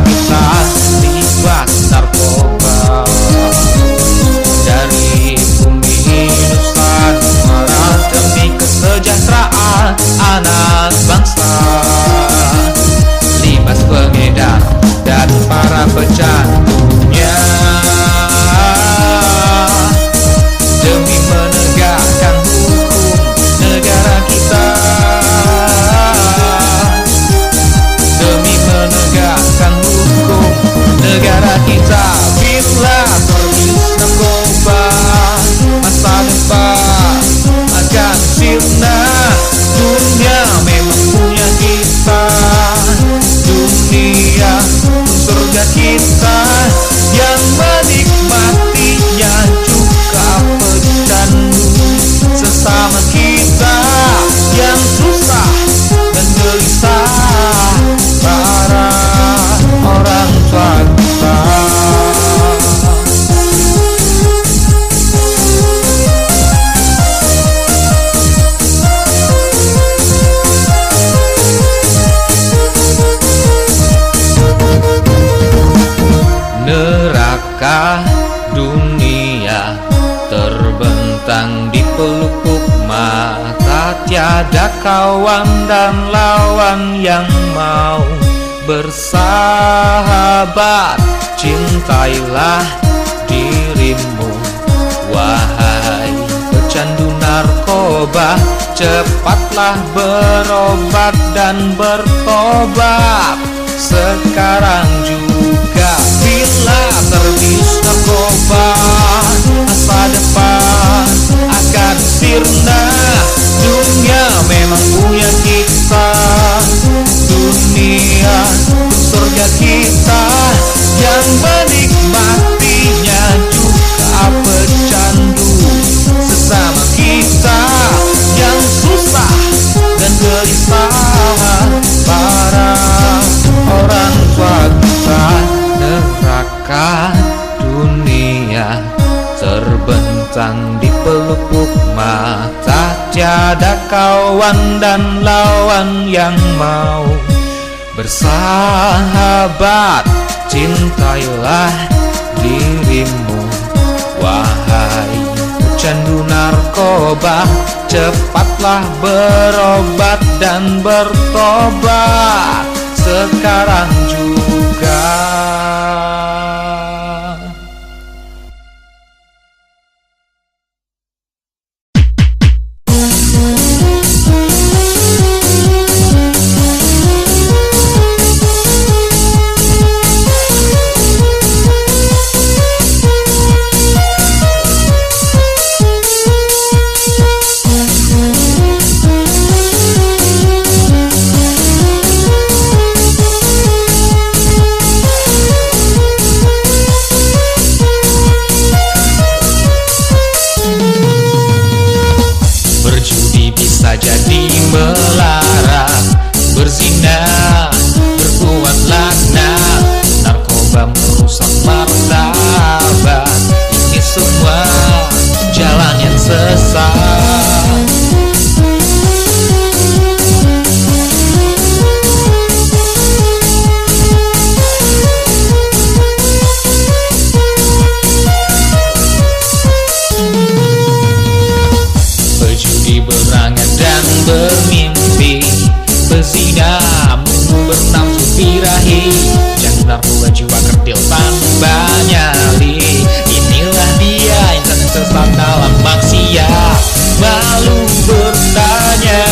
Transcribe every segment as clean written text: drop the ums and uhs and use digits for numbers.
kita libat narkoba. Dari bumi Nusantara demi kesejahteraan anak bangsa. Libas pengedar dan para pecandunya, demi menegakkan hukum negara kita. Demi menegakkan hukum negara kita. Bila terbis narkoba, masa depan akan sirna. Dunia memang punya kita, dunia surga kita. Yang menikmatinya juga pecandu sesama kita. Yang susah dan gelisah para orang tua kita. Neraka dunia terbentang di pelupuk mata. Tiada kawan dan lawan yang mau bersahabat. Cintailah dirimu, wahai pecandu narkoba. Cepatlah berobat dan bertobat sekarang juga. Bila terbis narkoba, masa depan akan sirna. Dunia memang punya kita, dunia surga kita. Yang menikmatinya juga pecandu sesama kita. Yang susah dan gelisah para orang tua kita. Neraka dunia terbentang di pelupuk mata. Tiada kawan dan lawan yang mau bersahabat. Cintailah dirimu, wahai pecandu narkoba. Cepatlah berobat dan bertobat sekarang juga. Jadi melarat, berzina, berbuat laknat. Narkoba merusak martabat. Ini semua jalan yang sesat. Berangan dan bermimpi, berzina, bernafsu birahi. Jangan narkoba jiwa kerdil tanpa nyali. Inilah dia insan yang sesat dalam maksiat. Malu bertanya,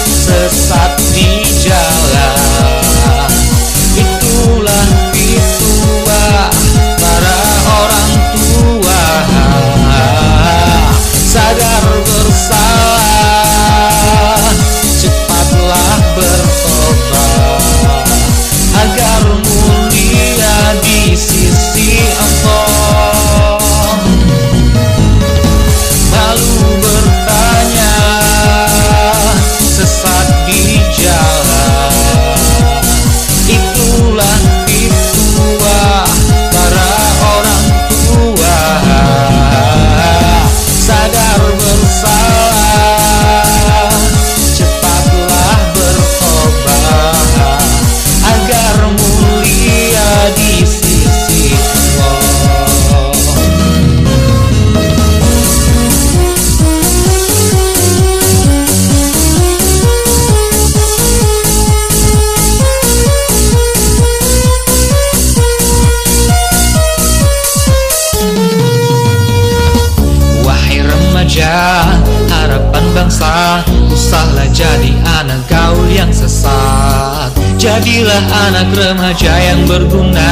sesat di jalan. Itulah ritual para orang tua. Sadar bersalah, cepatlah bertobat agar mulia di usahlah jadi anak gaul yang sesat. Jadilah anak remaja yang berguna.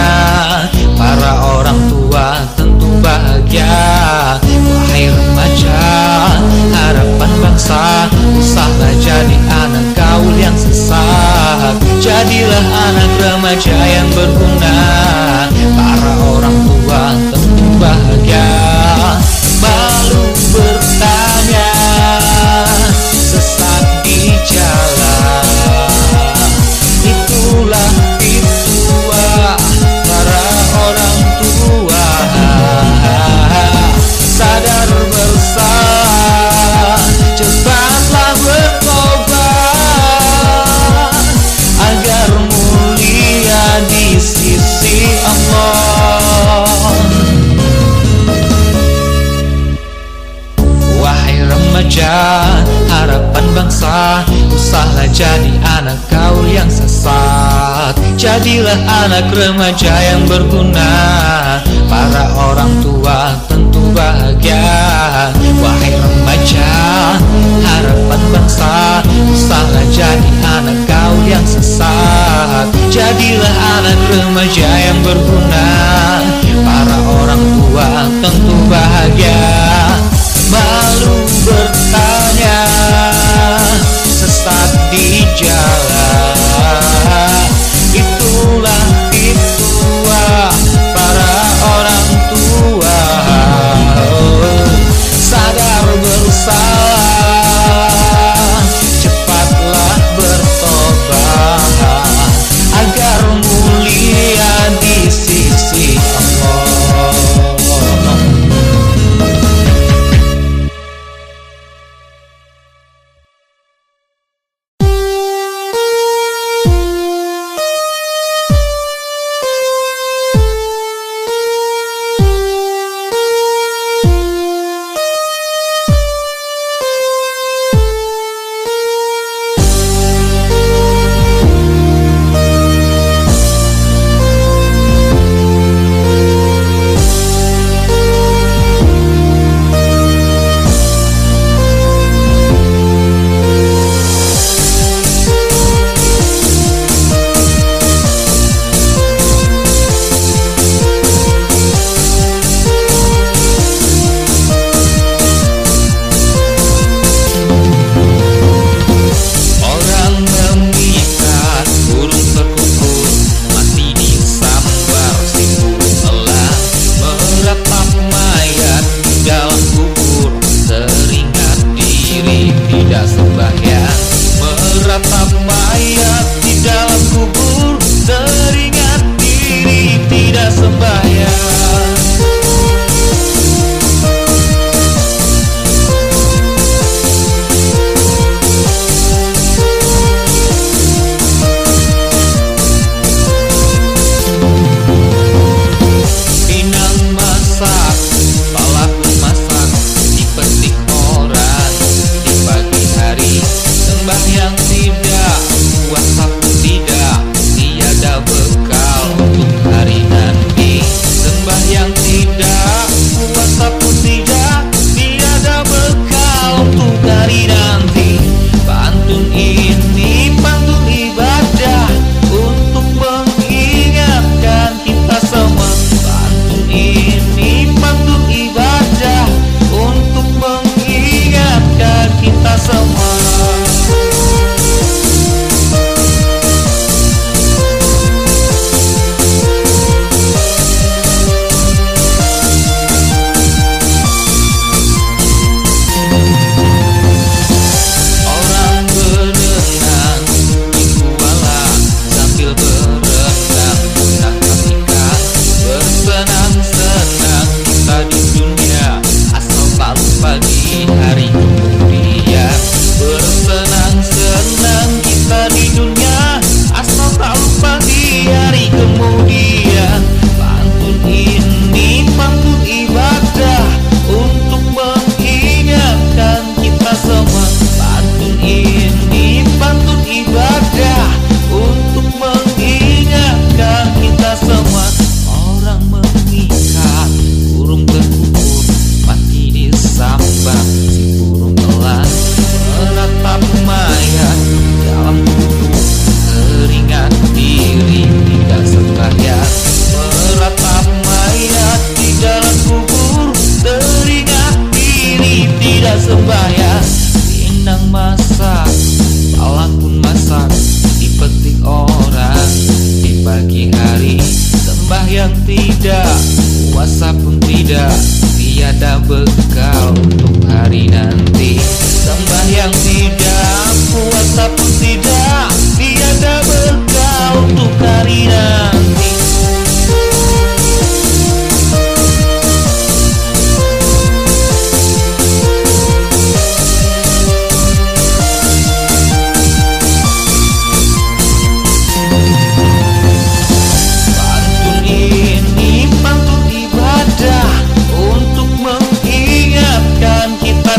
Para orang tua tentu bahagia. Wahai remaja, harapan bangsa, usahlah jadi anak gaul yang sesat. Jadilah anak remaja yang berguna. Para orang tua tentu bahagia. Malu bertanya, sesat di jalan, itulah tua para orang tua. Sadar bersalah, cepatlah bertobat, agar mulia di sisi Allah. Wahai remaja, harapan bangsa, usahlah jadi anak gaul yang sesat. Jadilah anak remaja yang berguna. Para orang tua tentu bahagia. Wahai remaja, harapan bangsa, usahlah jadi anak gaul yang sesat. Jadilah anak remaja yang berguna. Para orang tua tentu bahagia. Malu bertanya, sesat di jalan, itulah tua para orang tua. Sadar bersalah, cepatlah bertobat, agar mulia di sisi Allah. puasa pun tidak, tiada bekal untuk hari nanti. Sembahyang tidak, puasa pun tidak, tiada bekal untuk hari nanti.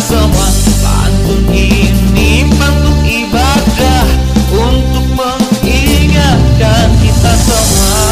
Semua pantun ini pantun ibadah untuk mengingatkan kita semua.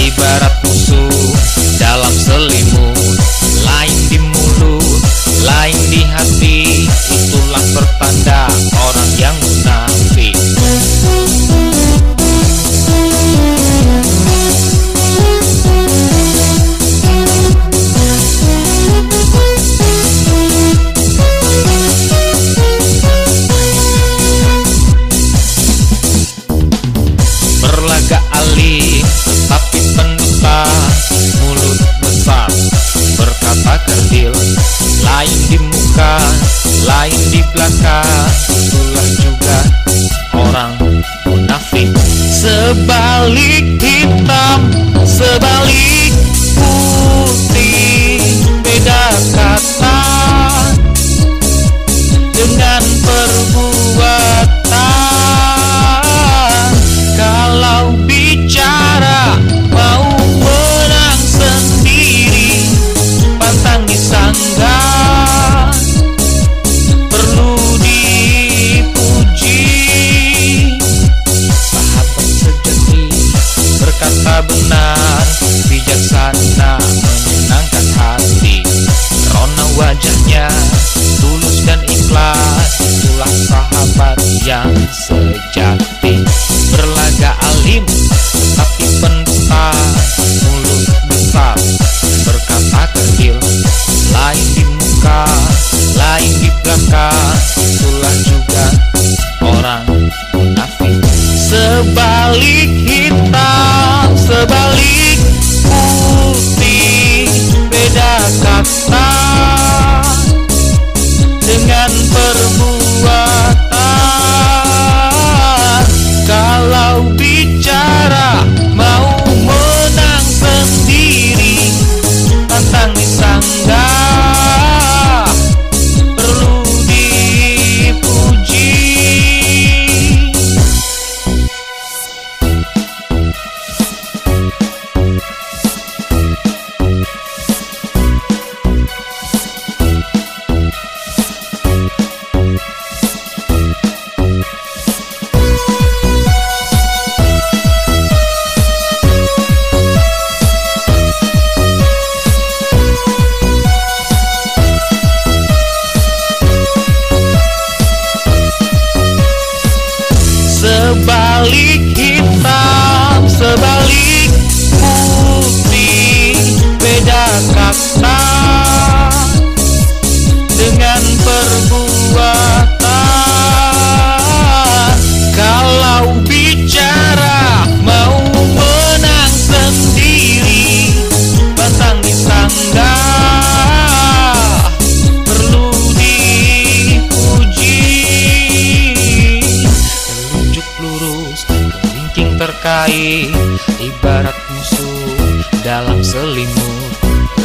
Ibarat musuh dalam selimut, lain di mulut, lain di hati. Itulah pertanda orang yang munafik. Berlagak alim tapi pendusta, mulut besar berkata kerdil, lain di muka, lain di belakang. Itulah juga orang munafik. Sebalik hitam, sebalik putih, beda kata dengan perbuatan. Kalau bicara mau menang sendiri, pantang disanggah, perlu dipuji. Sahabat sejati berkata benar, bijaksana menyenangkan hati. Rona wajahnya tulus dan ikhlas, itulah sahabat yang sejati. Berlagak alim tapi pendusta, mulut besar berkata kerdil, lain di muka, lain di belakang. Itulah juga orang munafik. Sebalik hitam, sebalik putih, beda kata dengan perbuatan. Kalau bicara mau menang sendiri, pantang disanggah, perlu dipuji. Sebalik hitam, sebalik putih, beda kata dengan perbuatan. Kalau bicara mau menang sendiri, pantang disanggah, perlu dipuji. Telunjuk lurus, kelingking terkait, ibarat musuh dalam selimut,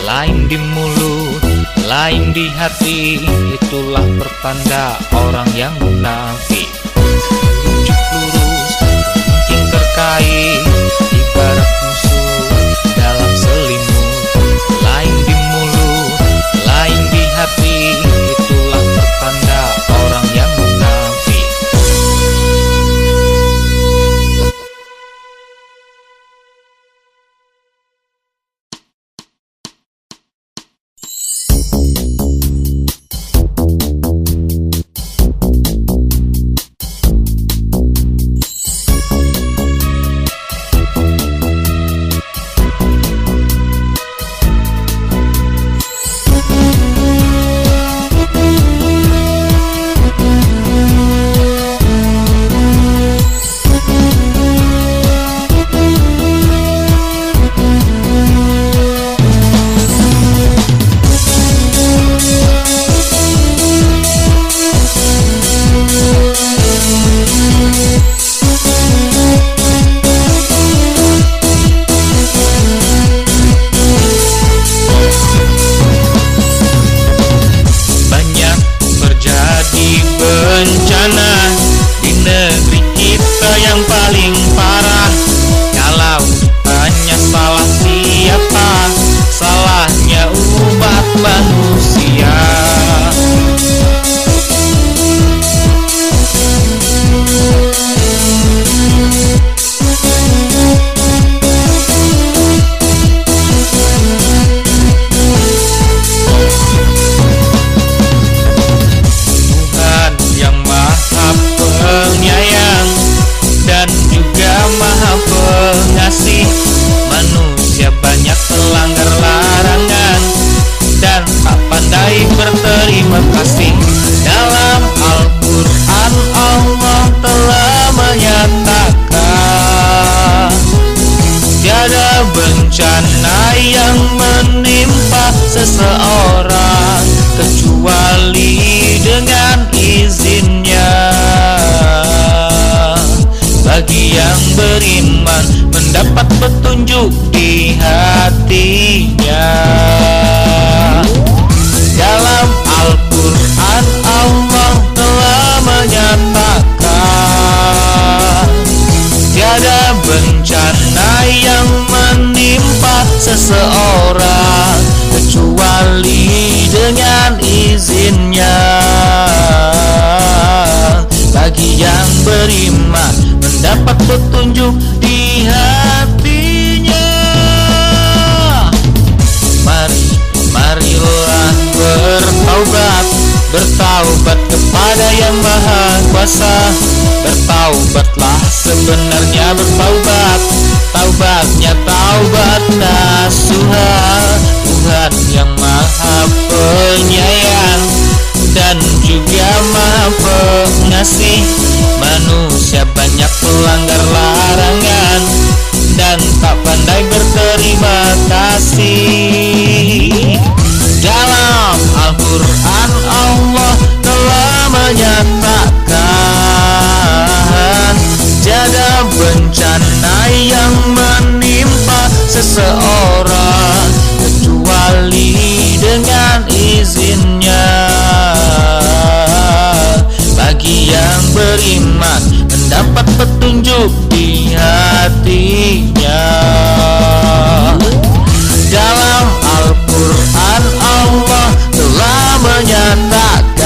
lain di mulut, lain di hati, itulah pertanda orang yang munafik. Menunjuk lurus, mungkin terkait, ibarat musuh dalam selimut. Lain di mulut, lain di hati, itulah pertanda orang yang munafik. Bencana di negeri kita yang paling parah. Kalau ditanya salah siapa, salahnya umat manusia. Penyayang dan juga maha pengasih, manusia banyak melanggar larangan dan tak pandai berterima kasih. Dalam Al-Quran Allah telah menyatakan, tiada bencana yang menimpa seseorang kecuali dengan izinnya. Bagi yang beriman mendapat petunjuk di hatinya. Dalam Al-Quran Allah telah menyatakan, tiada bencana yang menimpa seseorang kecuali dengan izinnya. Bagi yang beriman mendapat petunjuk di hatinya. Marilah bertaubat, bertaubat kepada yang maha kuasa. Bertaubatlah sebenarnya bertaubat, taubatnya taubat nasuha. Tuhan yang maha penyayang dan juga maha pengasih, manusia banyak melanggar larangan dan tak pandai berterima kasih. Dalam Al-Quran Allah telah menyatakan, tiada bencana yang menimpa seseorang kecuali dengan izinnya. Bagi yang beriman mendapat petunjuk di hatinya. Dalam Al-Quran Allah telah menyatakan,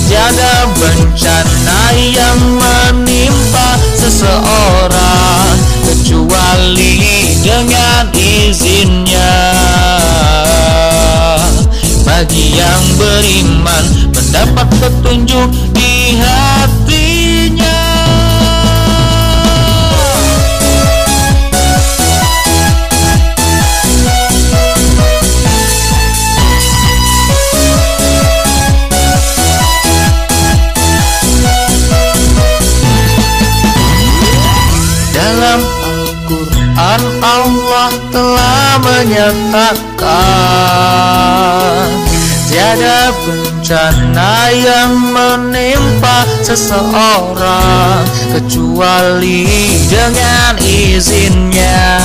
tiada bencana yang menimpa seseorang kecuali dengan izinnya. Bagi yang beriman mendapat petunjuk di hatinya. Dalam Al-Quran Allah telah menyatakan, tiada bencana yang menimpa seseorang kecuali dengan izinnya.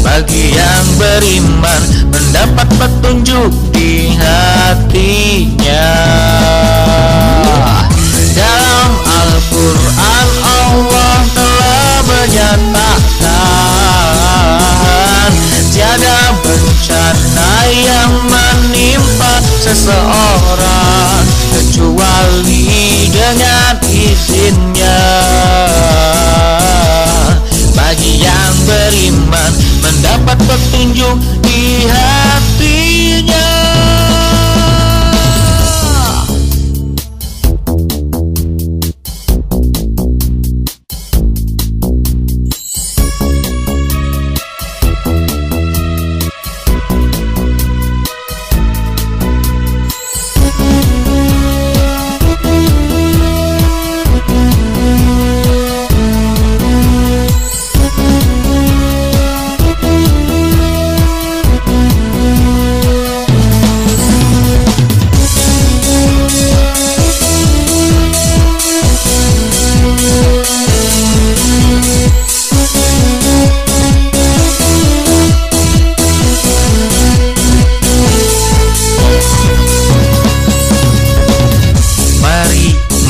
Bagi yang beriman mendapat petunjuk di hatinya. Dalam Al-Quran Allah telah menyatakan tiada bencana yang menimpa seseorang kecuali dengan izinnya. Bagi yang beriman mendapat petunjuk di hatinya.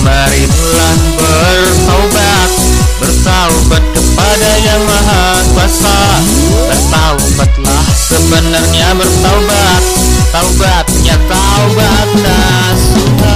Marilah bertaubat, bertaubat kepada Yang Maha Kuasa. Bertaubatlah sebenarnya bertaubat, taubatnya taubat nasuha.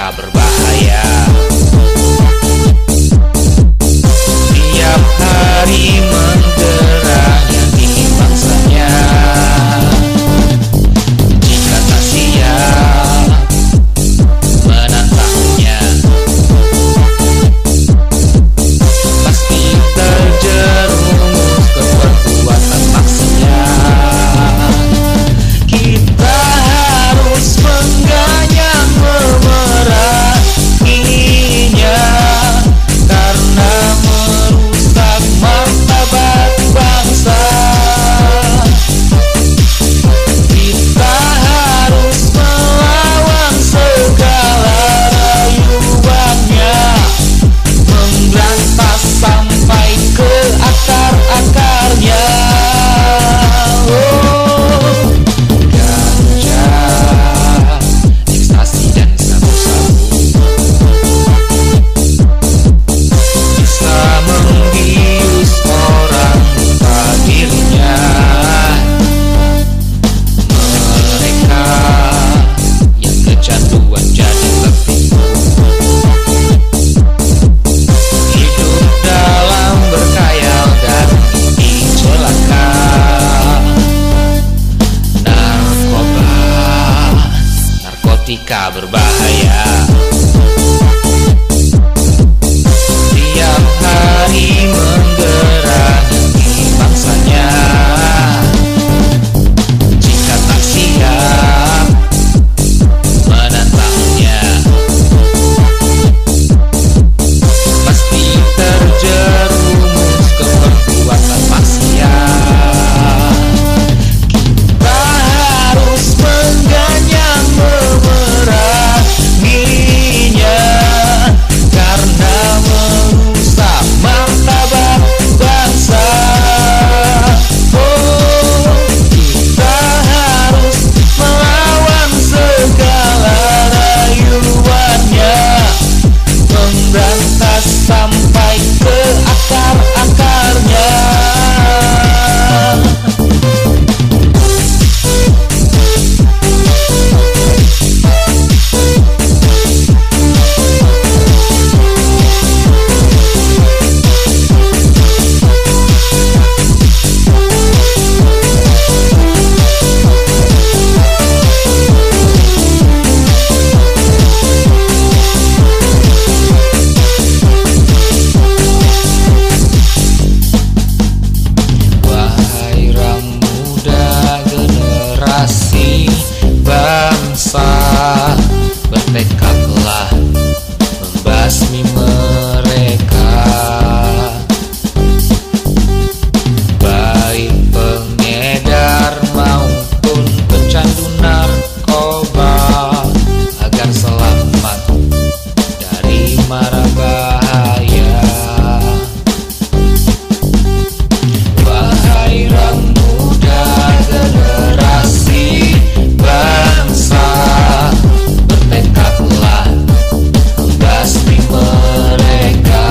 Berbahaya tiap hari menderanya bangsanya. Jika tak siap menantangnya, pasti terjerumus ke perbuatan maksiat. Kita harus mengganyang memerahinya, karena merusak martabat bangsa. Kita harus melawan segala rayuannya, memberantas sampai ke akar-akarnya. Narkotika berbahaya tiap hari menggerakkan bangsanya. Jika tak siap menantangnya, pasti terjerumus ke perbuatan maksiat. Kita harus mengganyang memerahinya, karena merusak martabat bangsa. bangsa bertekadlah membasmi mereka, baik pengedar maupun pecandu narkoba, agar selamat dari mara bahaya. Wahai muda generasi bangsa, bertekadlah membasmi mereka,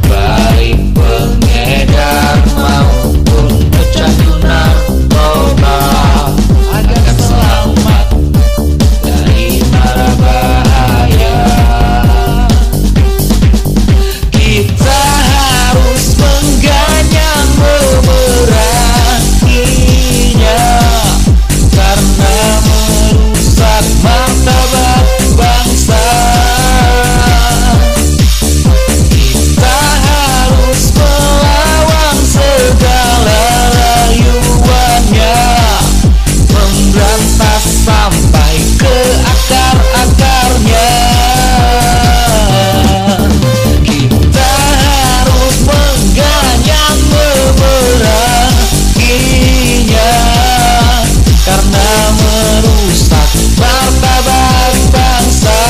baik pengedar maupun pecandu narkoba, agar selamat dari mara bahaya. Kita harus mengganyang memeranginya, karena merusak martabat bangsa. Kita harus melawan segala rayuannya, memberantas sampai ke akar-akarnya. Kita harus mengganyang memeranginya, karena merusak martabat bangsa.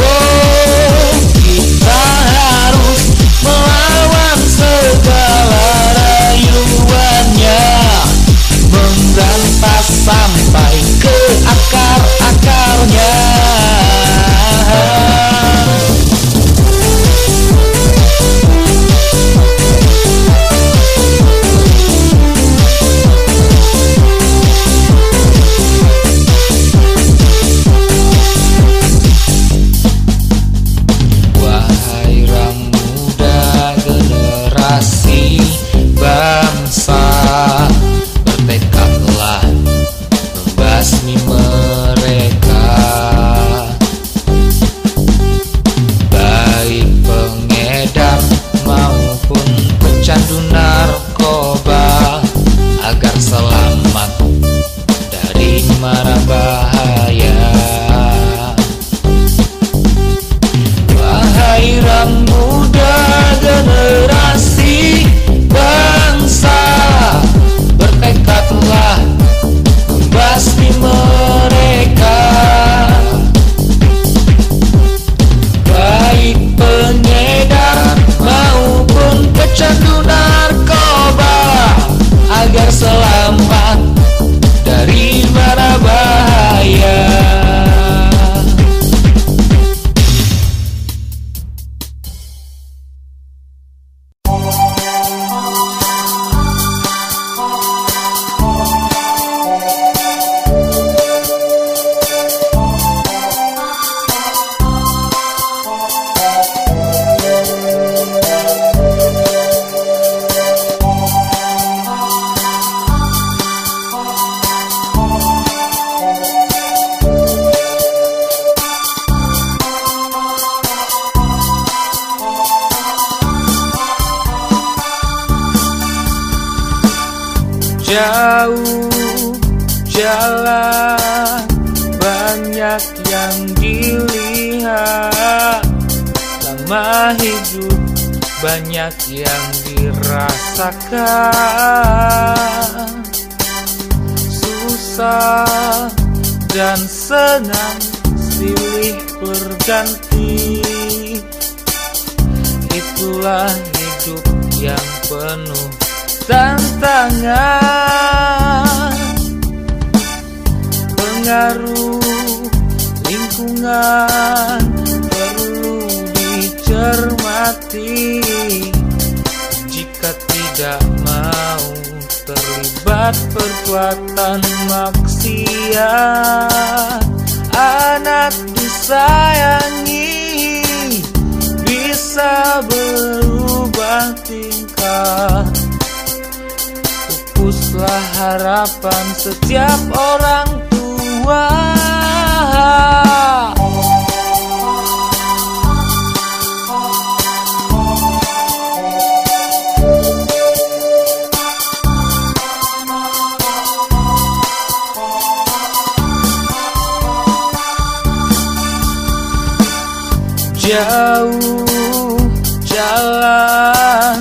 Oh, kita harus melawan segala rayuannya, memberantas sampai ke akar-akarnya. Wahai muda generasi bangsa, bertekadlah membasmi mereka, baik pengedar maupun pecandu narkoba, agar selamat dari mara bahaya. Wahai muda generasi bangsa, bertekadlah membasmi mereka, baik pengedar maupun pecandu narkoba, agar selamat dari mara bahaya. Jauh jalan banyak yang dilihat, lama hidup banyak yang dirasakan, susah dan senang silih berganti. Itulah hidup yang penuh tantangan, pengaruh lingkungan perlu dicermati. Jika tidak mau terlibat perbuatan maksiat, anak disayangi bisa berubah tingkah. Pupuslah harapan setiap orang tua. Jauh jalan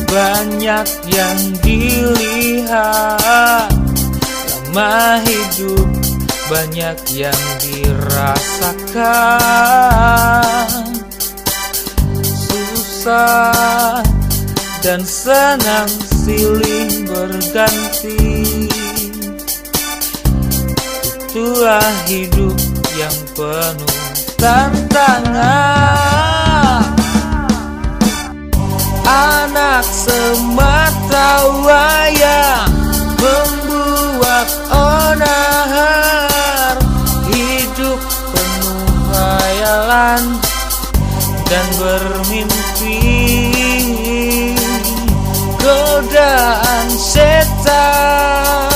banyak yang dilihat, lama hidup banyak yang dirasakan. Susah dan senang silih berganti, itulah hidup yang penuh tantangan. Anak sematawayang membuat onar, hidup penuh khayalan dan bermimpi. Godaan setan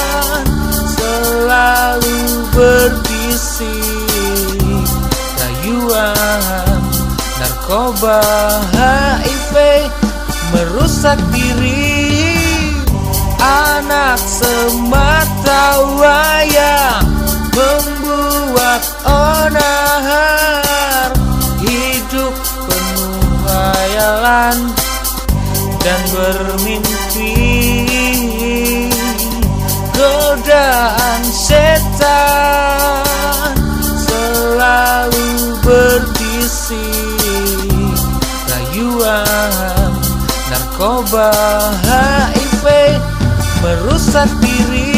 selalu berbisik, rayuan narkoba, HIV merusak diri. Anak sematawayang membuat onar, hidup penuh khayalan dan bermimpi. Godaan setan selalu berbisik, rayuan narkoba, HIV merusak diri.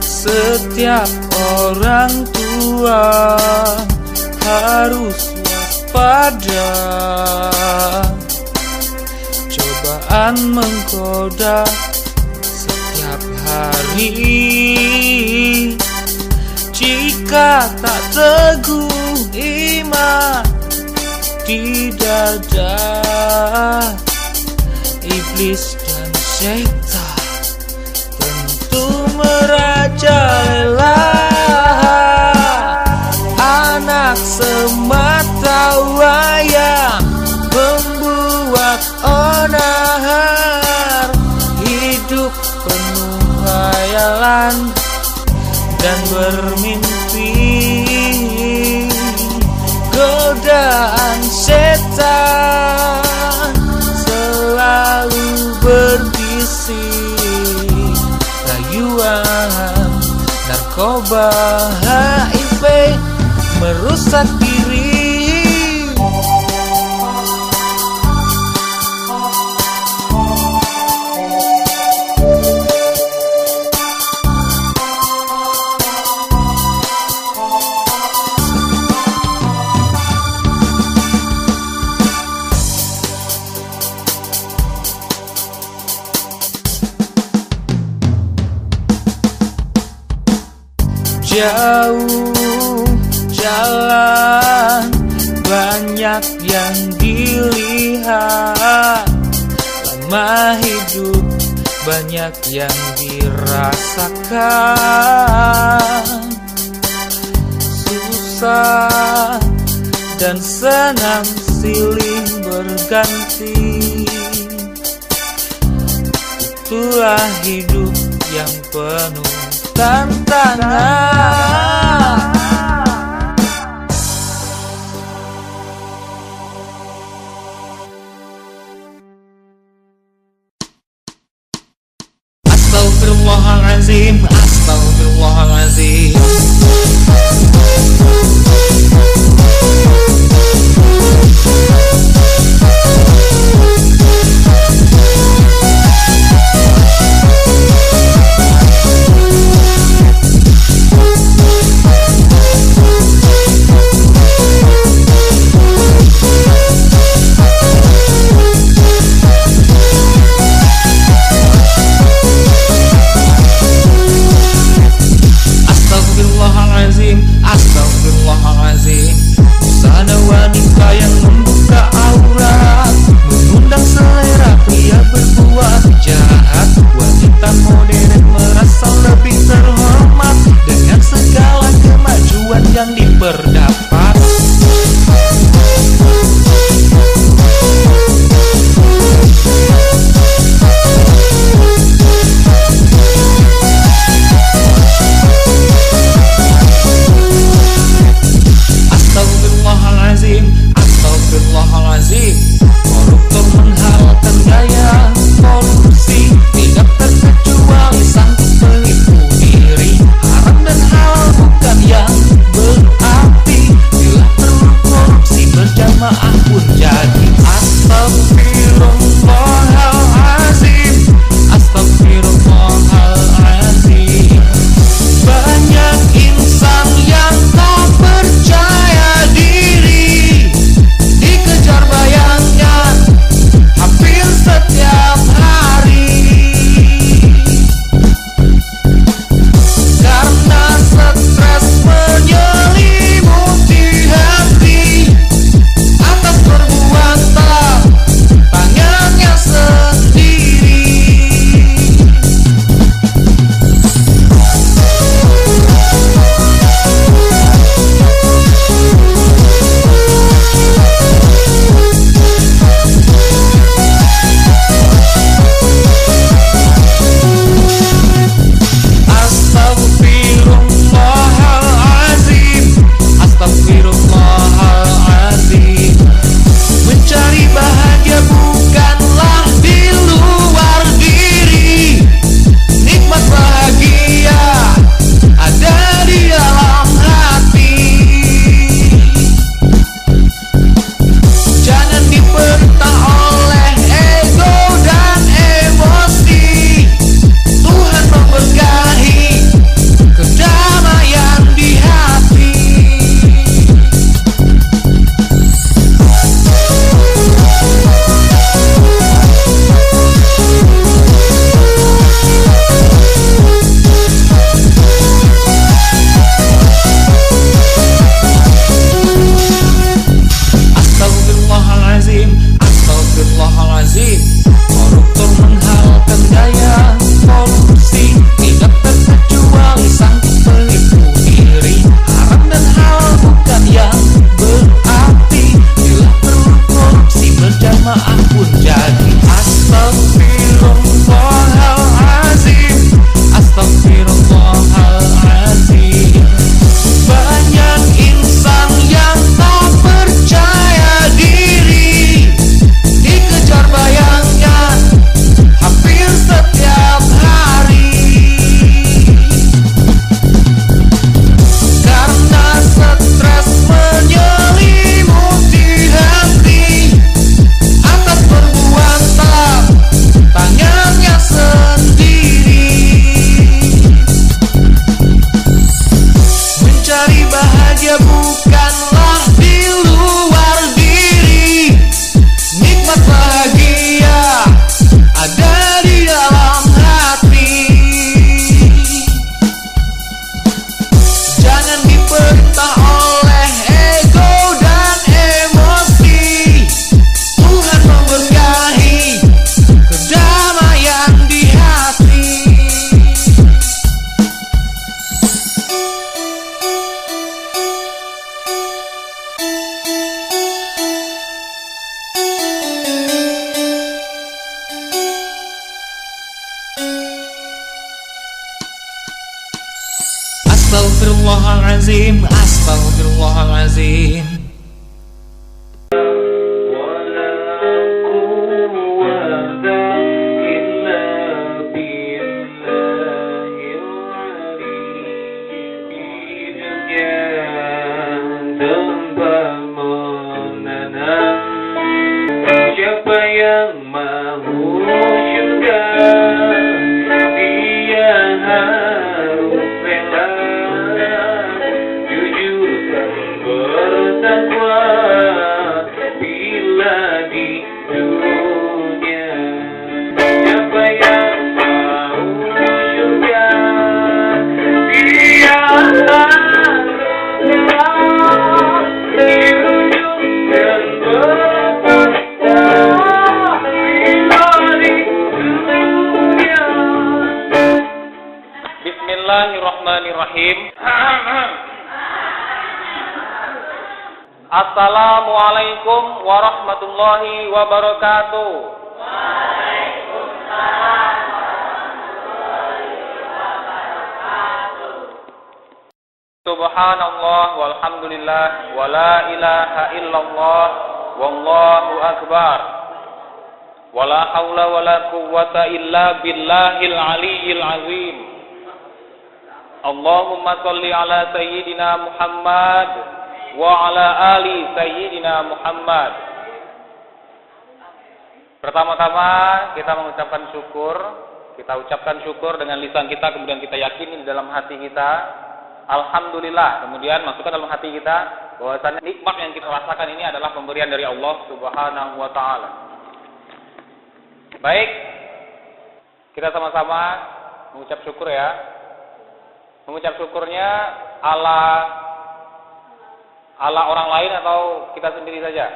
Setiap orang tua harus waspada, cobaan menggoda setiap hari. Jika tak teguh iman di dada, iblis dan syaitan tentu merajalela. Anak sematawayang membuat onar, hidup penuh khayalan dan bermimpi. Godaan setan selalu berbisik, rayuan narkoba, HIV merusak diri. Jauh jalan banyak yang dilihat, lama hidup banyak yang dirasakan. Susah dan senang silih berganti, itulah hidup yang penuh tantangan. Astagfirullahaladzim, astagfirullahaladzim. Astagfirullahaladzim, astagfirullah Astaghfirullahalazim, astaghfirullahalazim. Siapa yang mahu surga, dia harus rela jujur dan bertakwa bila di dunia. Siapa yang mahu surga, dia harus rela jujur dan bertakwa. Bismillahirrahmanirrahim. Assalamualaikum warahmatullahi wabarakatuh. Subhanallah walhamdulillah wala ilaha illallah wallahu akbar. Wala haula wala quwwata illa billahil aliyyil azim. Allahumma salli ala sayyidina Muhammad wa ala ali sayyidina Muhammad. Pertama-tama kita mengucapkan syukur. Kita ucapkan syukur dengan lisan kita, kemudian kita yakini di dalam hati kita, alhamdulillah. Kemudian masukkan dalam hati kita bahwasanya nikmat yang kita rasakan ini adalah pemberian dari Allah Subhanahu wa taala. Baik, kita sama-sama mengucap syukur ya. Mengucap syukurnya ala orang lain atau kita sendiri saja?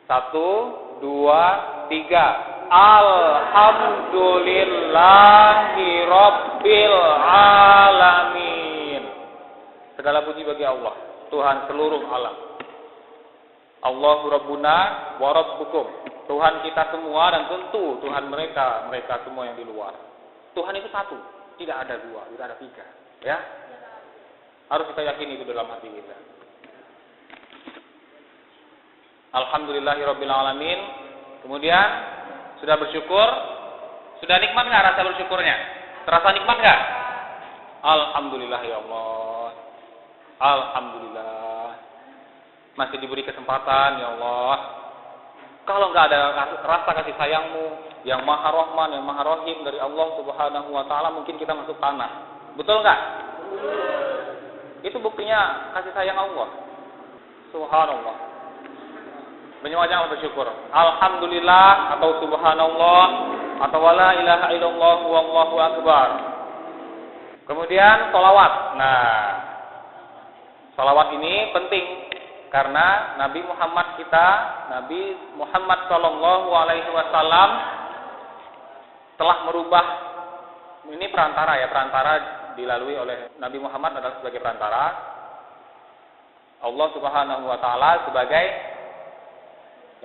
1, 2, 3. Alhamdulillahi Rabbil Alamin. Segala puji bagi Allah, Tuhan seluruh alam. Allahu Rabbuna wa Rabbukum. Tuhan kita semua dan tentu Tuhan mereka semua yang di luar. Tuhan itu satu, tidak ada dua, tidak ada tiga, ya. Harus kita yakini itu dalam hati kita. Alhamdulillahirabbil alamin. Kemudian sudah bersyukur, sudah nikmat nggak rasa bersyukurnya? Terasa nikmat nggak? Alhamdulillah ya Allah. Alhamdulillah. Masih diberi kesempatan ya Allah. Kalau nggak ada rasa kasih sayangmu yang maha rahman, yang maha rahim dari Allah Subhanahu wa taala, mungkin kita masuk tanah. Betul nggak? Itu buktinya kasih sayang Allah. Subhanallah. Banyak wajah bersyukur. Alhamdulillah atau subhanallah atau wala ilaha illallah wallahu akbar. Kemudian sholawat. Nah, sholawat ini penting karena Nabi Muhammad kita, Nabi Muhammad Shallallahu Alaihi Wasallam telah merubah, ini perantara dilalui oleh Nabi Muhammad adalah sebagai perantara, Allah Subhanahu Wa Taala sebagai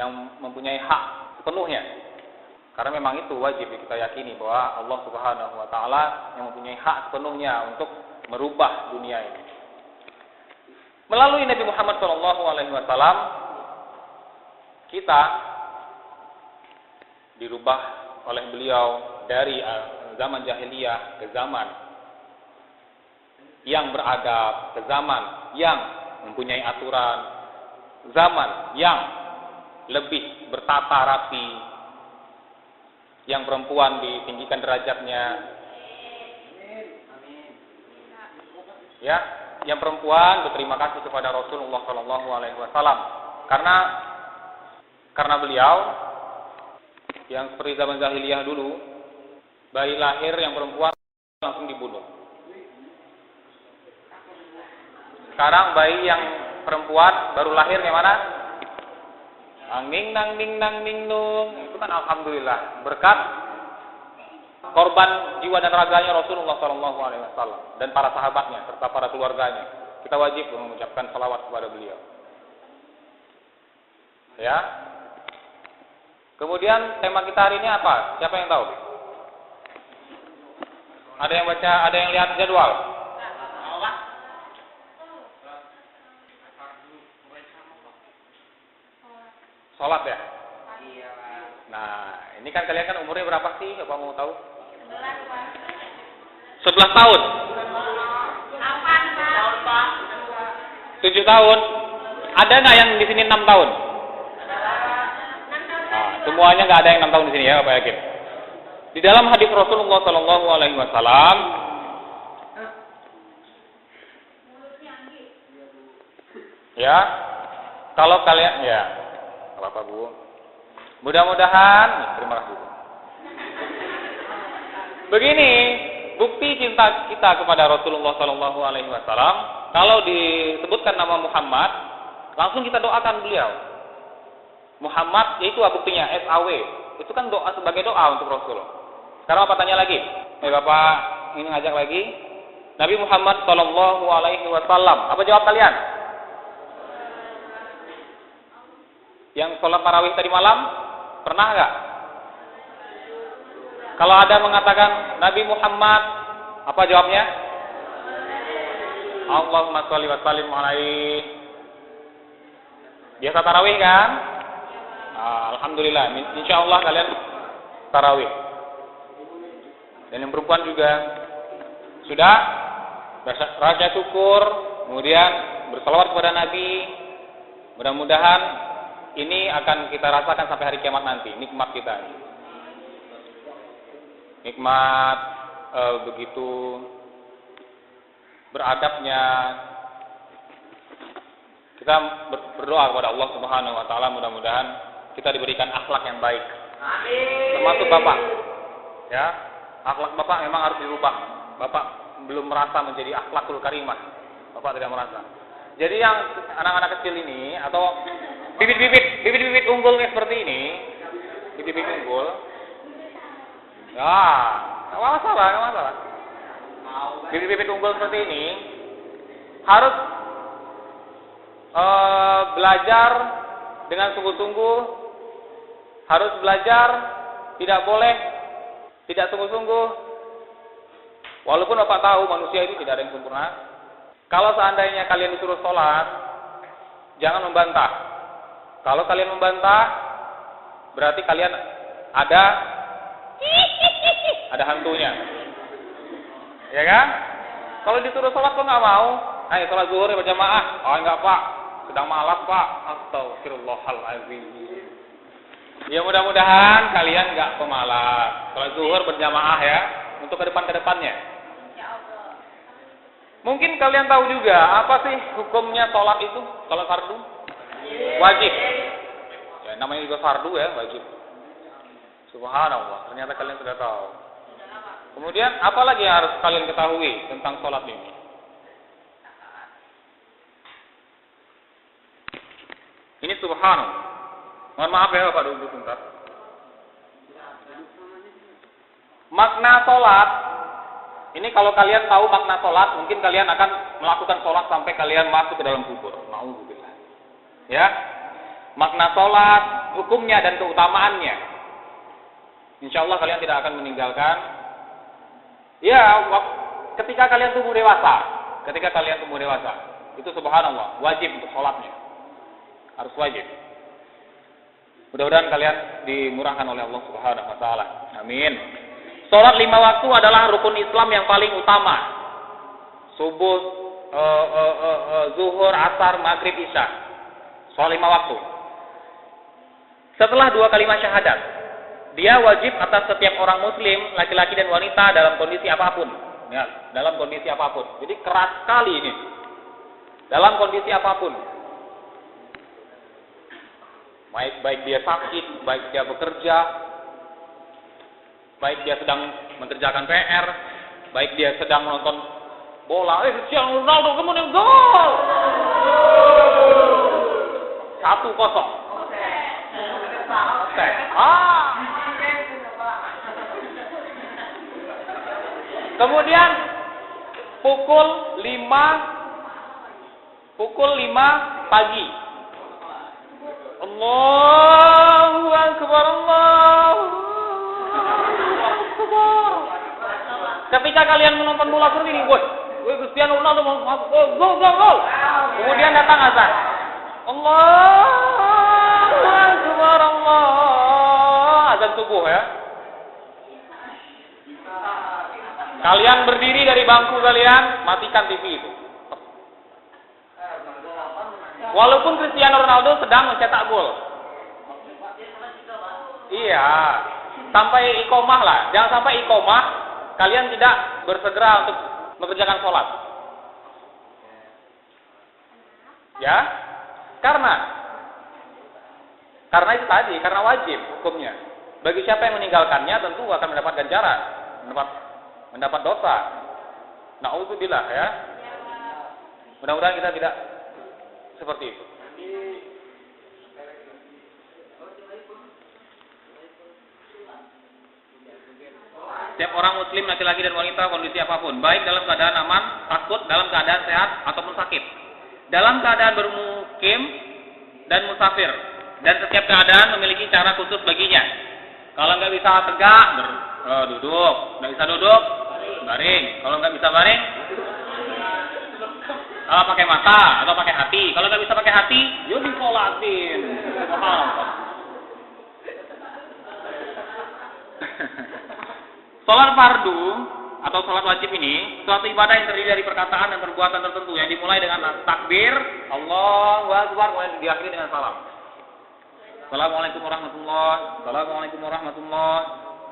yang mempunyai hak sepenuhnya. Karena memang itu wajib kita yakini bahwa Allah Subhanahu Wa Taala yang mempunyai hak sepenuhnya untuk merubah dunia ini. Melalui Nabi Muhammad SAW, kita dirubah oleh beliau dari zaman jahiliyah ke zaman yang beradab, ke zaman yang mempunyai aturan, zaman yang lebih bertata rapi, yang perempuan ditinggikan derajatnya, ya. Yang perempuan berterima kasih kepada Rasulullah SAW karena beliau yang seperti zaman jahiliyah dulu, bayi lahir yang perempuan langsung dibunuh. Sekarang bayi yang perempuan baru lahir gimana? Nang ning nung. Itu kan alhamdulillah berkat korban jiwa dan raganya Rasulullah SAW dan para sahabatnya serta para keluarganya. Kita wajib mengucapkan salawat kepada beliau. Ya. Kemudian tema kita hari ini apa? Siapa yang tahu? Ada yang baca, ada yang lihat jadwal? Sholat ya? Nah, ini kan kalian kan umurnya berapa sih? Apa mau tahu? 11 tahun? 7 tahun? Ada nggak yang di sini 6 tahun? Nah, semuanya nggak ada yang 6 tahun di sini ya, Bapak yakin? Di dalam hadis Rasulullah Sallallahu Alaihi Wasallam, ya, kalau kalian, ya, apa Bu? Mudah-mudahan, terima kasih. Begini, bukti cinta kita kepada Rasulullah Sallallahu Alaihi Wasallam, kalau disebutkan nama Muhammad, langsung kita doakan beliau. Muhammad, yaitu buktinya SAW. Itu kan doa sebagai doa untuk Rasul. Sekarang Bapak tanya lagi. Bapak ingin ngajak lagi. Nabi Muhammad Sallallahu Alaihi Wasallam. Apa jawab kalian? Yang sholat tarawih tadi malam, pernah nggak? Kalau ada mengatakan Nabi Muhammad, apa jawabnya? Allahumma sholli wa sallim alaihi. Biasa tarawih kan? Alhamdulillah, insya Allah kalian tarawih. Dan yang perempuan juga sudah rasa syukur, kemudian berselawat kepada Nabi. Mudah-mudahan ini akan kita rasakan sampai hari kiamat nanti, nikmat kita. Nikmat begitu beradabnya. Kita berdoa kepada Allah Subhanahu wa taala, mudah-mudahan kita diberikan akhlak yang baik. Amin. Termasuk Bapak. Ya, akhlak Bapak memang harus dirubah. Bapak belum merasa menjadi akhlakul karimah. Bapak tidak merasa. Jadi yang anak-anak kecil ini atau bibit-bibit unggulnya seperti ini, bibit-bibit unggul. Ya, enggak masalah. Bibit-bibit unggul seperti ini harus belajar dengan sungguh-sungguh, harus belajar, tidak boleh tidak sungguh-sungguh. Walaupun Bapak tahu manusia ini tidak ada yang sempurna. Kalau seandainya kalian disuruh sholat, jangan membantah. Kalau kalian membantah, berarti kalian ada hantunya. Ya kan? Kalau disuruh sholat kok nggak mau? Ayo sholat zuhur berjamaah. Oh enggak Pak, sedang malas Pak. Astagfirullahaladzim. Ya mudah-mudahan kalian nggak pemalas. Sholat zuhur berjamaah ya, untuk kedepannya. Mungkin kalian tahu juga apa sih hukumnya sholat itu? Sholat fardu? Wajib. Ya, namanya juga fardu ya, wajib. Subhanallah, ternyata kalian sudah tahu. Kemudian apa lagi yang harus kalian ketahui tentang sholat ini? Ini subhanallah. Mohon maaf ya Bapak, duduk sebentar. Makna sholat, ini kalau kalian tahu makna sholat, mungkin kalian akan melakukan sholat sampai kalian masuk ke dalam kubur. Nauzubillah. Ya, makna sholat, hukumnya dan keutamaannya. Insya Allah kalian tidak akan meninggalkan. Ya, ketika kalian tumbuh dewasa, itu subhanallah, wajib untuk sholatnya. Harus wajib. Mudah-mudahan kalian dimurahkan oleh Allah Subhanahu wa taala. Amin. Sholat 5 waktu adalah rukun Islam yang paling utama. Subuh, zuhur, asar, maghrib, isya. Sholat 5 waktu. Setelah 2 kalimat syahadat, dia wajib atas setiap orang muslim, laki-laki dan wanita dalam kondisi apapun. Ya, dalam kondisi apapun. Jadi keras sekali ini. Dalam kondisi apapun. Baik dia sakit, baik dia bekerja, baik dia sedang mengerjakan PR, baik dia sedang menonton bola. Cristiano Ronaldo kemudian gol. 1-0. Kemudian pukul 5 pagi. Allahu Akbar, Allahu Akbar. Ketika kalian menonton bola seperti ini, woi, Cristiano Ronaldo mau masuk gol. Kemudian datang azan. Allahu Akbar, Allah. Azan subuh ya. Kalian berdiri dari bangku kalian, matikan TV itu. Walaupun Cristiano Ronaldo sedang mencetak gol. Iya, sampai iqomah lah. Jangan sampai iqomah, kalian tidak bersegera untuk mengerjakan sholat. Ya, karena itu tadi, karena wajib hukumnya. Bagi siapa yang meninggalkannya tentu akan mendapat ganjaran, mendapat dosa. Na'udzubillah ya. Mudah-mudahan kita tidak seperti itu. Setiap orang muslim laki-laki dan wanita kondisi apapun, baik dalam keadaan aman, takut, dalam keadaan sehat ataupun sakit, dalam keadaan bermukim dan musafir, dan setiap keadaan memiliki cara khusus baginya. Kalau nggak bisa tegak, duduk. Nggak bisa duduk, baring. Kalau nggak bisa baring, pakai mata atau pakai hati. Kalau nggak bisa pakai hati, yuk disolatin. Sholat fardu atau sholat wajib ini suatu ibadah yang terdiri dari perkataan dan perbuatan tertentu yang dimulai dengan takbir, Allahu Akbar, kemudian diakhiri dengan salam. Assalamualaikum warahmatullahi wabarakatuh. Assalamualaikum warahmatullahi wabarakatuh.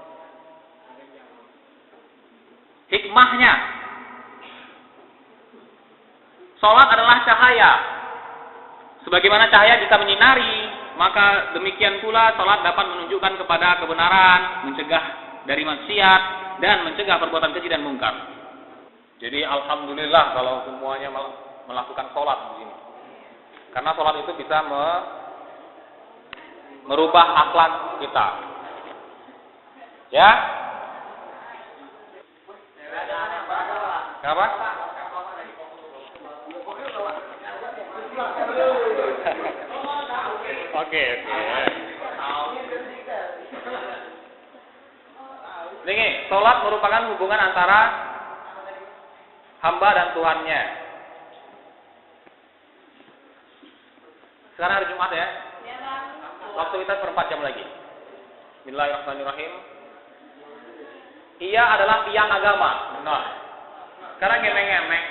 Hikmahnya, sholat adalah cahaya. Sebagaimana cahaya bisa menyinari, maka demikian pula sholat dapat menunjukkan kepada kebenaran, mencegah dari maksiat, dan mencegah perbuatan keji dan mungkar. Jadi alhamdulillah kalau semuanya melakukan sholat di sini. Karena sholat itu bisa merubah akhlak kita. Ya? Apa? Oke. Ini, sholat merupakan hubungan antara hamba dan Tuhannya. Sekarang hari Jumat ya. Waktu kita 4 jam lagi. Bismillahirrahmanirrahim. Ia adalah tiang agama. Nah, sekarang ngemeng-ngemeng.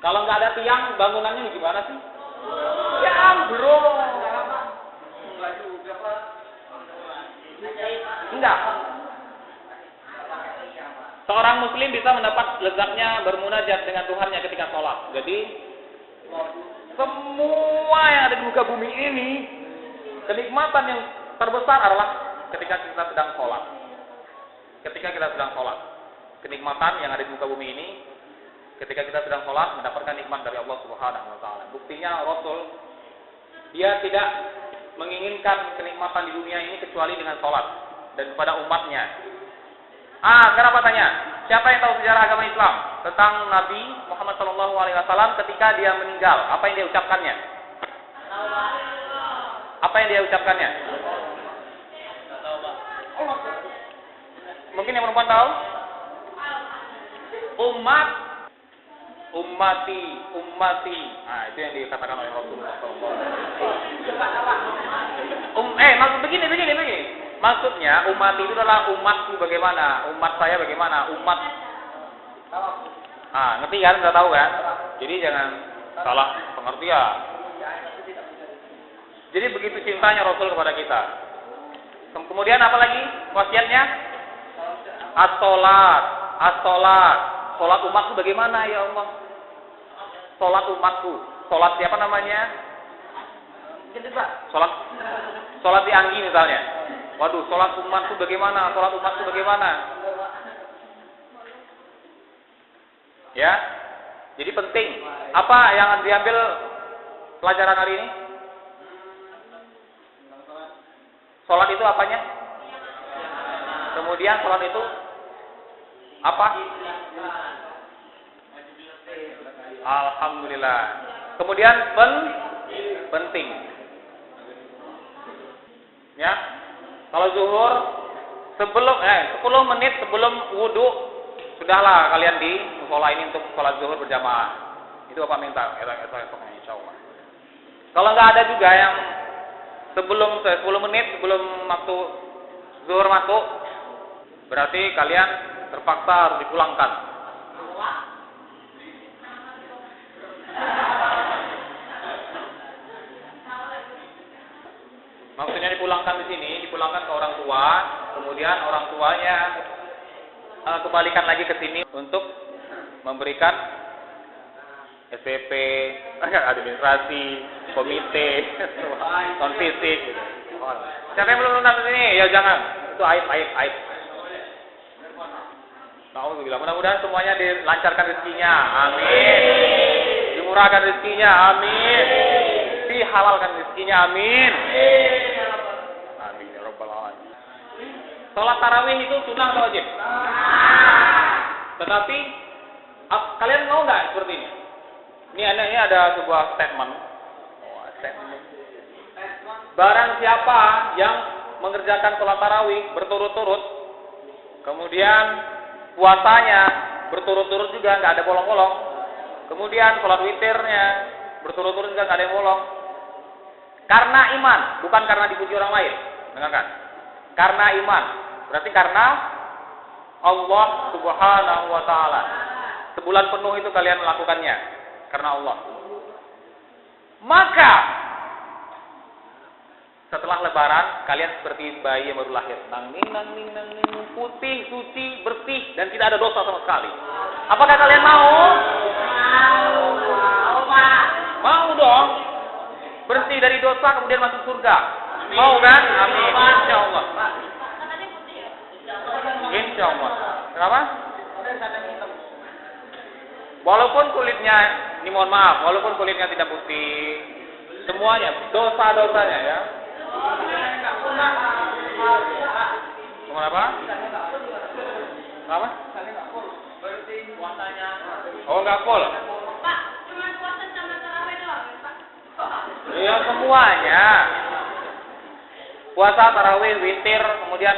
Kalau nggak ada tiang, bangunannya gimana sih? Ya ambrol. Enggak. Seorang muslim bisa mendapat lezatnya bermunajat dengan Tuhannya ketika sholat. Jadi, semua yang ada di muka bumi ini, kenikmatan yang terbesar adalah ketika kita sedang sholat. Ketika kita sedang sholat. Kenikmatan yang ada di muka bumi ini, ketika kita sedang sholat, mendapatkan nikmat dari Allah Subhanahu wa Ta'ala. Buktinya Rasul, dia tidak menginginkan kenikmatan di dunia ini kecuali dengan sholat dan kepada umatnya. Kenapa tanya? Siapa yang tahu sejarah agama Islam tentang Nabi Muhammad SAW ketika dia meninggal? Apa yang dia ucapkannya? Apa yang dia ucapkannya? Mungkin yang perempuan tahu? Ummati. Itu yang dikatakan oleh Rasulullah SAW. Maksud begini. Maksudnya umat itu adalah umatku bagaimana, umat saya bagaimana, umat. Ngerti kan? Sudah tahu kan? Jadi jangan salah pengertian. Jadi begitu cintanya Rasul kepada kita. Kemudian apa lagi wasiatnya? As-sholat. Sholat umatku bagaimana ya Allah? Sholat umatku. Sholat siapa namanya? Sholat di Anggi misalnya. Waduh, sholat umatku bagaimana? Sholat umatku bagaimana? Ya, jadi penting. Apa yang diambil pelajaran hari ini? Sholat itu apanya? Kemudian sholat itu apa? Alhamdulillah. Kemudian penting. Ya. Kalau zuhur 10 menit sebelum wudu sudahlah kalian di musola ini untuk sholat zuhur berjamaah. Itu Bapak minta esok-esoknya insyaallah. Kalau nggak ada juga yang sebelum 10 menit sebelum waktu zuhur masuk, berarti kalian terpaksa harus dipulangkan. Maksudnya dipulangkan di sini, dipulangkan ke orang tua, kemudian orang tuanya kembalikan lagi ke sini untuk memberikan SPP, administrasi, komite, non fisik. Gitu. Siapa yang belum lunas ini? Ya jangan, itu aib. Alhamdulillah. Mudah-mudahan semuanya dilancarkan rezekinya, amin. Dimurahkan rezekinya, amin. Dihalalkan rezekinya, amin. Amin ya rabbal alamin. Salat tarawih itu sunnah atau wajib? Tetapi kalian mau nggak seperti ini? Ini ada sebuah statement. Barang siapa yang mengerjakan salat tarawih berturut-turut, kemudian puasanya berturut-turut juga nggak ada bolong-bolong, kemudian salat witirnya berturut-turut juga nggak ada yang bolong, karena iman, bukan karena dipuji orang lain. Dengarkan. Karena iman. Berarti karena Allah Subhanahu wa taala. Sebulan penuh itu kalian melakukannya karena Allah. Maka setelah lebaran kalian seperti bayi yang baru lahir, nanging, putih, suci, bersih dan tidak ada dosa sama sekali. Apakah kalian mau? Mau dong. Bersih dari dosa kemudian masuk surga. Mau kan? Amin. Insyaallah. Insyaallah. Kenapa? Walaupun kulitnya, ini mohon maaf, walaupun kulitnya tidak putih, semuanya dosa-dosanya ya. Kenapa? Kenapa? Oh, enggak full. Ya semuanya. Puasa, tarawih, witir, kemudian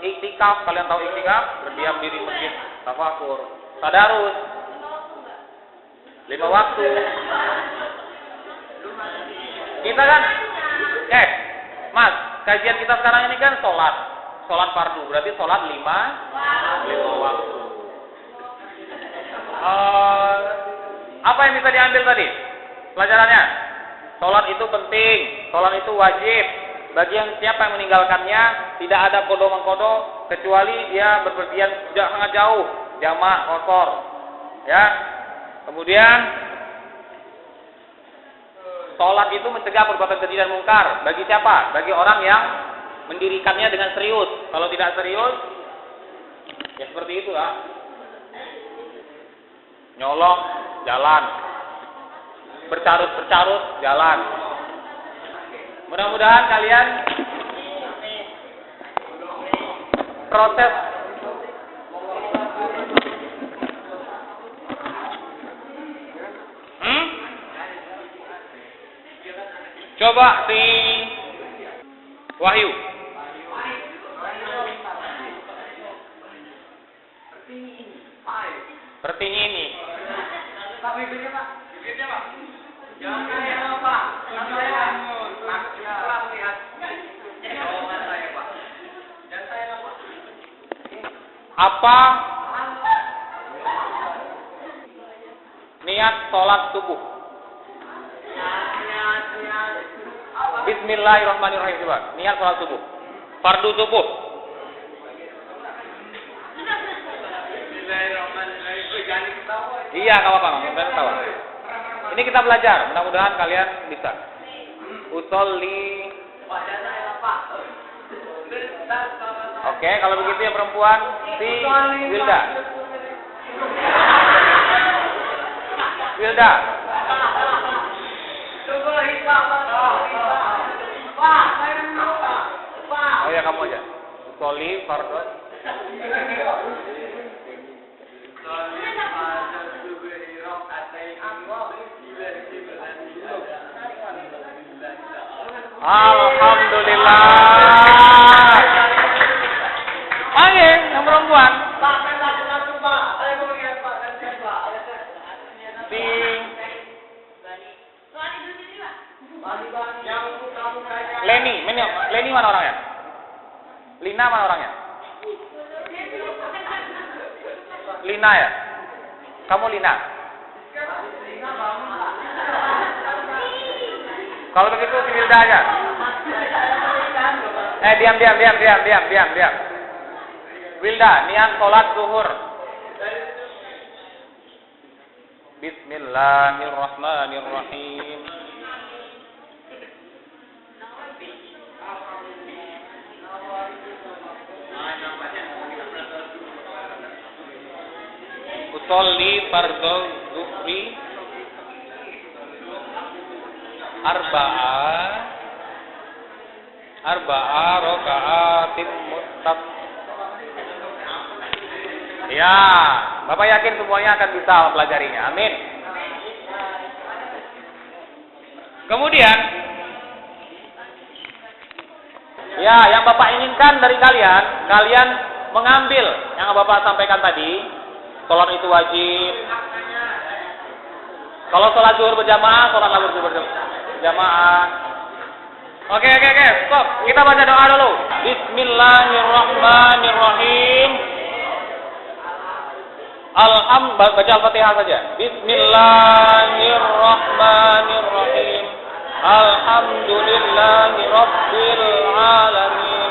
iktikaf, kalian tahu iktikaf? Berdiam diri di masjid, tafakur, tadarus, 5 waktu. Kita kan, Mas, kajian kita sekarang ini kan sholat fardu, berarti sholat 5 waktu. Apa yang bisa diambil tadi? Pelajarannya, sholat itu penting, sholat itu wajib. Bagi yang siapa yang meninggalkannya, tidak ada kodo-mengkodo kecuali dia berpergian sangat jauh, jamak, kotor. Ya. Kemudian sholat itu mencegah perbuatan keji dan mungkar. Bagi siapa? Bagi orang yang mendirikannya dengan serius. Kalau tidak serius, ya seperti itu lah. Nyolong, jalan. Bercarut, jalan. Mudah-mudahan kalian proses coba si Wahyu. Seperti ini. Pak, bibirnya Pak. Jangan saya Pak. Apa niat sholat subuh? Bismillahirrahmanirrahim. Coba niat sholat subuh, fardu subuh. Iya, nggak apa-apa. Ini kita belajar. Mudah-mudahan kalian bisa. Usolli. Oke, kalau begitu yang perempuan si Wilda. Oh ya, kamu aja. Usolli fardhu. Alhamdulillah. Ayo, yang perempuan. Leni mana orangnya? Lina mana orangnya? Lina ya? Kamu Lina? Kalau begitu si Wilda aja. Diam. Wilda, niat sholat zuhur. Bismillahirrahmanirrahim. Usolli fardhu zuhri arba'a raka'atin mustaq. Ya, Bapak yakin semuanya akan bisa mempelajarinya. Amin. Kemudian, ya, yang Bapak inginkan dari kalian mengambil yang Bapak sampaikan tadi. Sholat itu wajib. Kalau sholat zuhur berjamaah, sholat zuhur berjamaah. Oke, stop. Kita baca doa dulu. Bismillahirrahmanirrahim. Baca Al-Fatihah saja. Bismillahirrahmanirrahim. Alhamdulillahi rabbil alamin.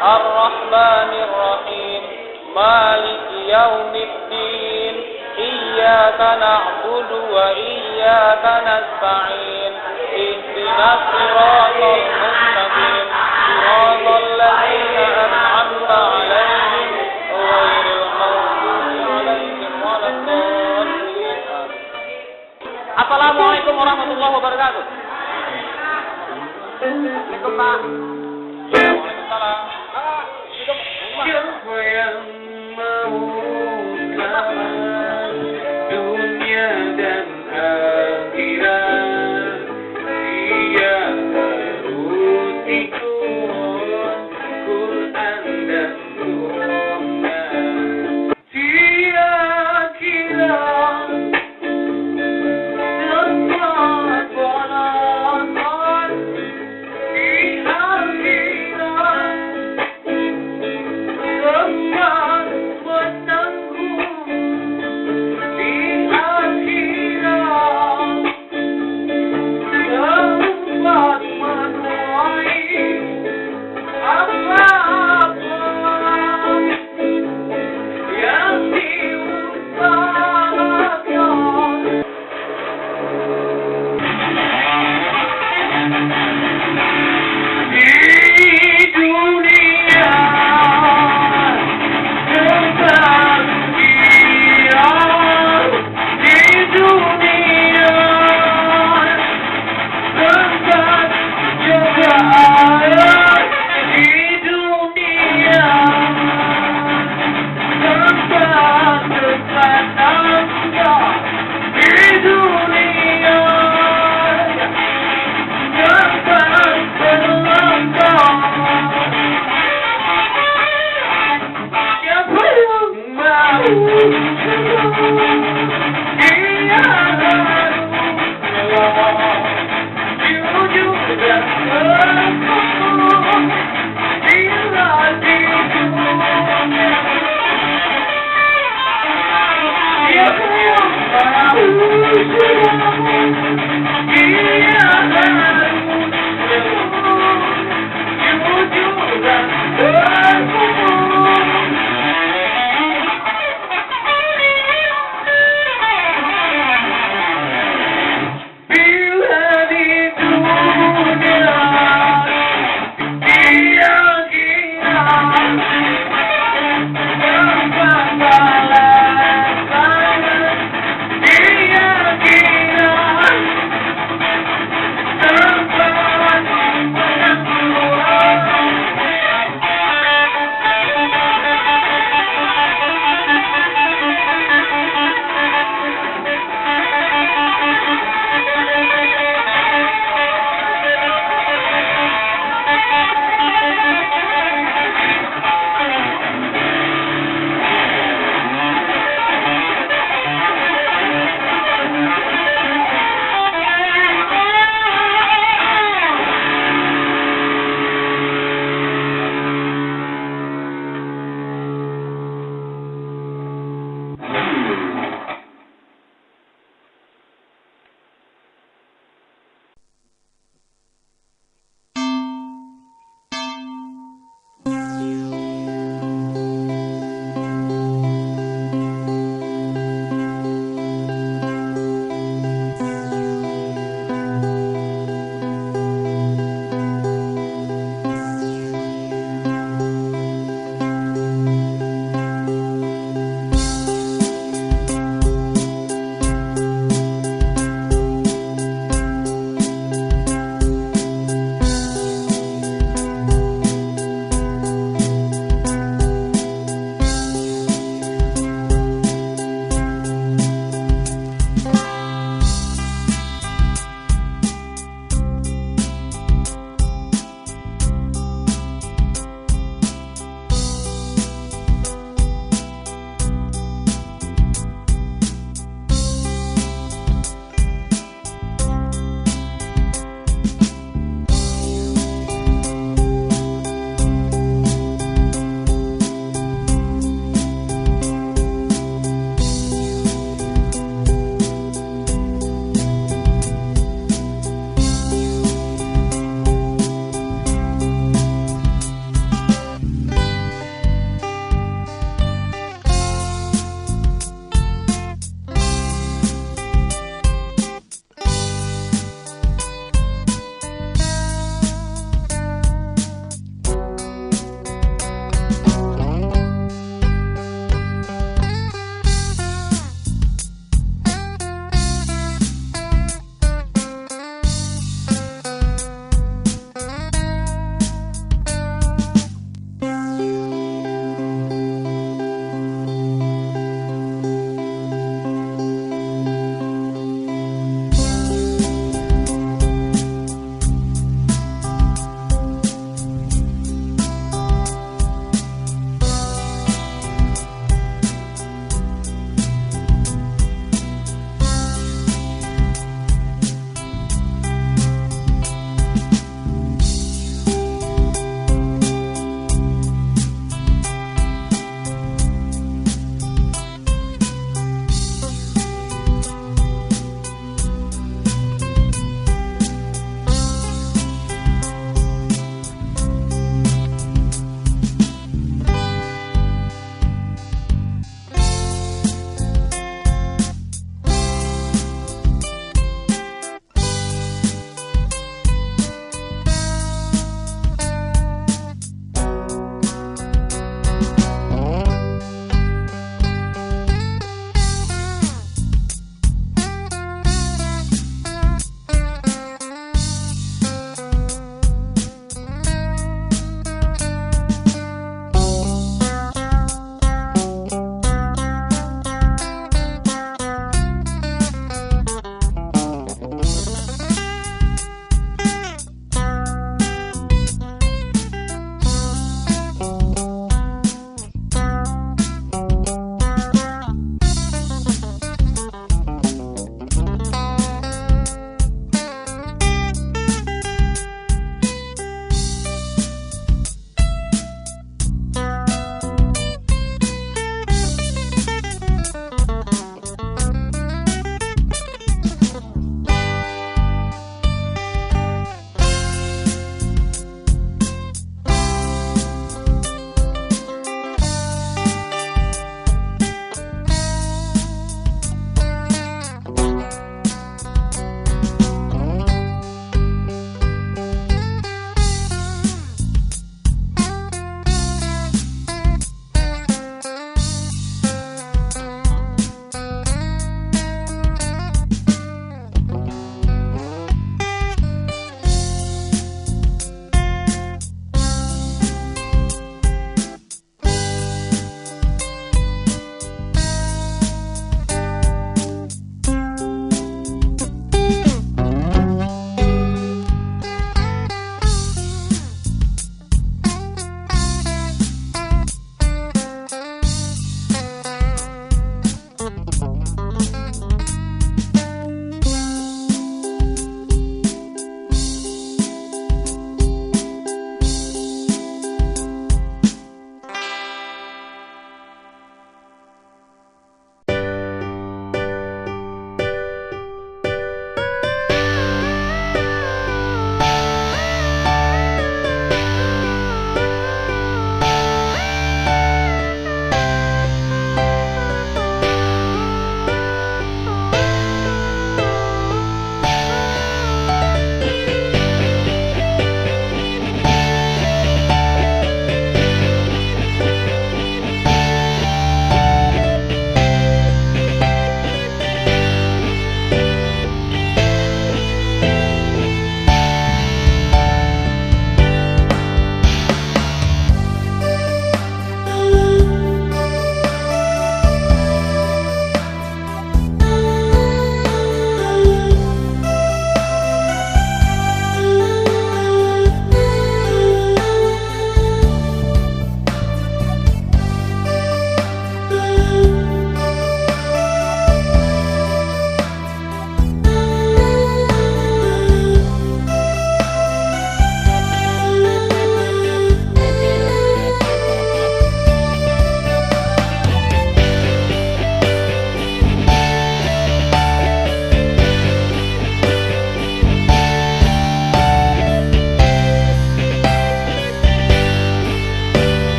Ar-Rahmanirrahim. Maliki yaumiddin. Iyyaka na'budu wa iyyaka nasta'in. Ihdinas siratal mustaqim. Siratal ladzina an'amta 'alaihim ghairil maghdubi 'alaihim waladdallin. Assalamualaikum warahmatullahi wabarakatuh. Assalamualaikum Pak. Waalaikumsalam. Siapa yang mau selamat dunia dan akhirat, dia harus ikut Quran dan Sunnah. Kira-kira tempat balasan di akhirat, tempat menanggung di akhirat, tempat menuai apa-apa yang diusahakan. Di dunia tempat dia, di dunia tempat cobaan, di dunia tempat tersanangnya, di dunia tempat berlangkah. Siapa yang mau